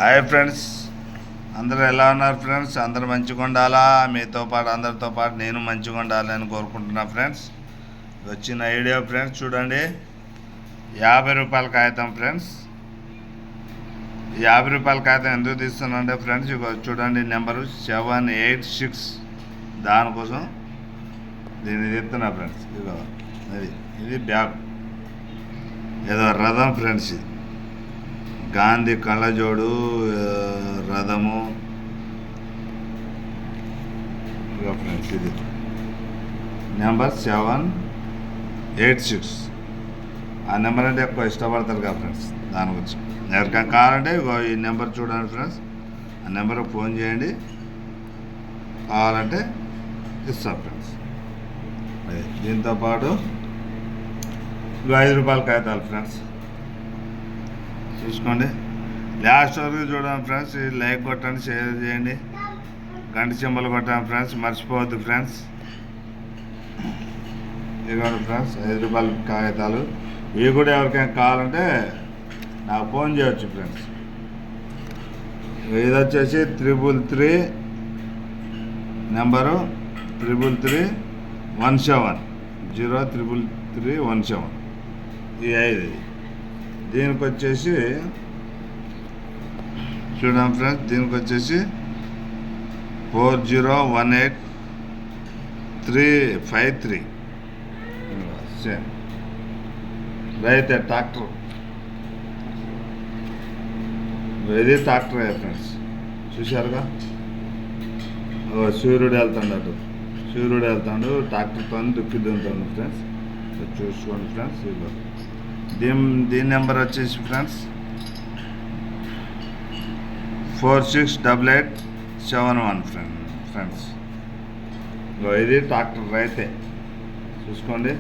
Hi friends, అందరూ ఎలా ఉన్నారు ఫ్రెండ్స్? అందరూ మంచిగా ఉండాలా, మీతో పాటు అందరితో పాటు నేను మంచిగా ఉండాలని కోరుకుంటున్నా ఫ్రెండ్స్. వచ్చిన ఐడియా ఫ్రెండ్స్ చూడండి, 50 రూపాయల కాగితం ఫ్రెండ్స్. 50 రూపాయల కాగితం ఎందుకు తీస్తున్నానంటే ఫ్రెండ్స్, ఇక చూడండి నెంబరు 786, దానికోసం దీన్ని తీస్తున్నా ఫ్రెండ్స్. ఇక ఇది బ్యాగ్, ఏదో రథం ఫ్రెండ్స్, ఇది గాంధీ కళ్ళజోడు రథము. ఇక ఫ్రెండ్స్ ఇది నెంబర్ 786. ఆ నెంబర్ అంటే ఎక్కువ ఇష్టపడతారు కదా ఫ్రెండ్స్, దాని గురించి ఎవరికైనా కావాలంటే ఈ నెంబర్ చూడండి ఫ్రెండ్స్. ఆ నెంబర్కి ఫోన్ చేయండి, కావాలంటే ఇస్తాం ఫ్రెండ్స్. దీంతోపాటు 5 రూపాయల కాగితాలు ఫ్రెండ్స్, చూసుకోండి. లాస్ట్ వరకు చూడండి ఫ్రెండ్స్. లైక్ కొట్టండి, షేర్ చేయండి, గంట సింబల్ కొట్టండి ఫ్రెండ్స్, మర్చిపోవద్దు ఫ్రెండ్స్. ఇదిగోండి ఫ్రెండ్స్ 5 రూపాయల కాగితాలు. ఇవి కూడా ఎవరికైనా కావాలంటే నాకు ఫోన్ చేయవచ్చు ఫ్రెండ్స్. ఇది వచ్చేసి 333 నెంబరు 33317 03317. ఈ 5 దీనికి వచ్చేసి చూడండి ఫ్రెండ్స్, దీనికి వచ్చేసి 4018353 సేమ్. రైతే ట్రాక్టర్, ఇది ట్రాక్టర్ ఫ్రెండ్స్, చూశారుగా. సూర్యుడు వెళ్తాడు, ట్రాక్టర్తో దుక్కిద్దుంటాడు ఫ్రెండ్స్, చూసుకోండి ఫ్రెండ్స్. ఇదిగో దీని నెంబర్ వచ్చేసి ఫ్రెండ్స్ 468871 ఫ్రెండ్స్. ఇది ట్రాక్టర్ రైతే, చూసుకోండి.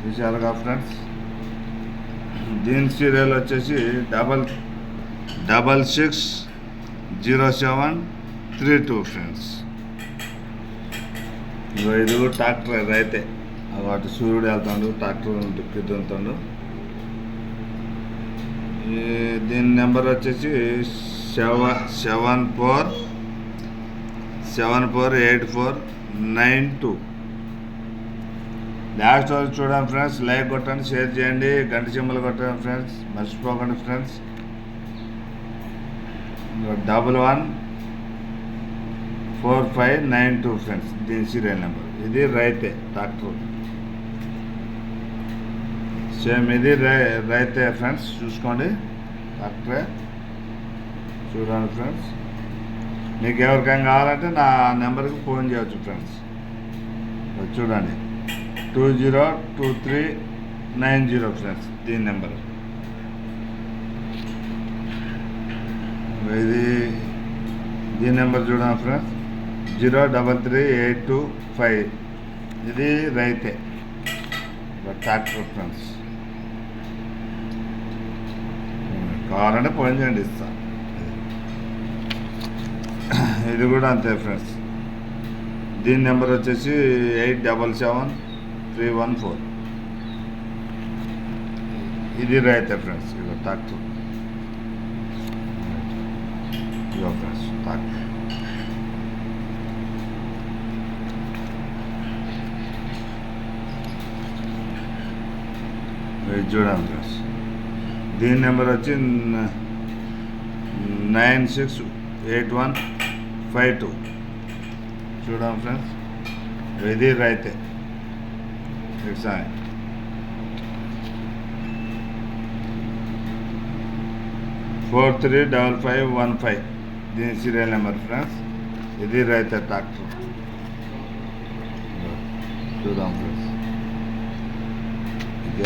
చూసారుగా ఫ్రెండ్స్. దీని సీరియల్ వచ్చేసి 660732 ఫ్రెండ్స్. ఇది కూడా ట్రాక్టర్ రైతే, వాటి సూర్యుడు వెళ్తాడు, ట్రాక్టర్ దుక్కిద్దుంతాడు. దీని నెంబర్ వచ్చేసి 748492. లాస్ట్ వరకు చూడండి ఫ్రెండ్స్. లైక్ కొట్టండి, షేర్ చేయండి, గంట సింబల్ కొట్టండి ఫ్రెండ్స్, మర్చిపోకండి ఫ్రెండ్స్. 114592 ఫ్రెండ్స్ దీని సీరియల్ నెంబర్. ఇది రైతే ట్రాక్టర్, సేమ్ ఇది రైతే ఫ్రెండ్స్, చూసుకోండి. ట్రాక్టరే చూడండి ఫ్రెండ్స్. మీకు ఎవరికైనా కావాలంటే నా నెంబర్కి ఫోన్ చేయవచ్చు ఫ్రెండ్స్. చూడండి 202390 ఫ్రెండ్స్ దీని నెంబర్. దీని నెంబర్ చూడండి ఫ్రెండ్స్ 033825. ఇది రైతే ట్రాక్టర్ ఫ్రెండ్స్. కావాలంటే ఫోన్ చేయండి, ఇస్తా. ఇది కూడా అంతే ఫ్రెండ్స్. దీని నెంబర్ వచ్చేసి 877314. ఇది రైతే ఫ్రెండ్స్. ఇక ట్రాక్టర్, ఇక ఫ్రెండ్స్ ట్రాక్టర్. చూడండి ఫ్రెండ్స్. దీని నెంబర్ వచ్చి 968152. చూడండి ఫ్రెండ్స్. ఇది రైతే ఎగ్జామ్ 435515. దీని సీరియల్ నెంబర్ ఫ్రెండ్స్. ఇది రైతే ట్రాక్టర్. చూద్దాం ఫ్రెండ్స్.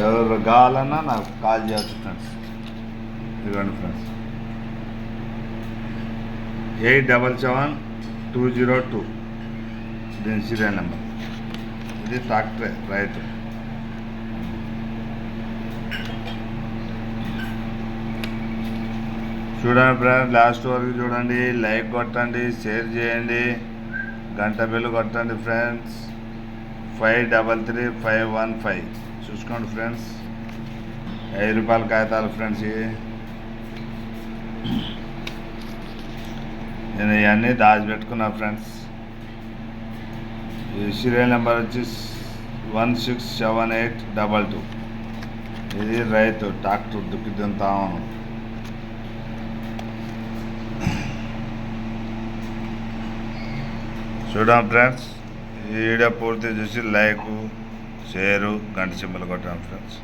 ఎవరు కావాలన్నా నాకు కాల్ చేయవచ్చు ఫ్రెండ్స్. ఇదిగోండి ఫ్రెండ్స్ 877202 దీని సీరియల్ నెంబర్. ఇది ట్రాక్టరే రైతు. చూడండి ఫ్రెండ్స్, లాస్ట్ వరకు చూడండి, లైక్ కొట్టండి, షేర్ చేయండి, గంట బిల్లు కొట్టండి ఫ్రెండ్స్. 533515 చూసుకోండి ఫ్రెండ్స్. 5 రూపాయల కాగితాలు ఫ్రెండ్స్. ఇవి నేను ఇవన్నీ దాచిపెట్టుకున్నా ఫ్రెండ్స్. ఈ సీరియల్ నెంబర్ వచ్చి 167822. ఇది రైతు ట్రాక్టర్ దుక్కిదంతా చూడండి ఫ్రెండ్స్. ఈ వీడియో పూర్తి చూసి లైక్, షేరు, గంట సింబల్ కొట్టాను ఫ్రెండ్స్.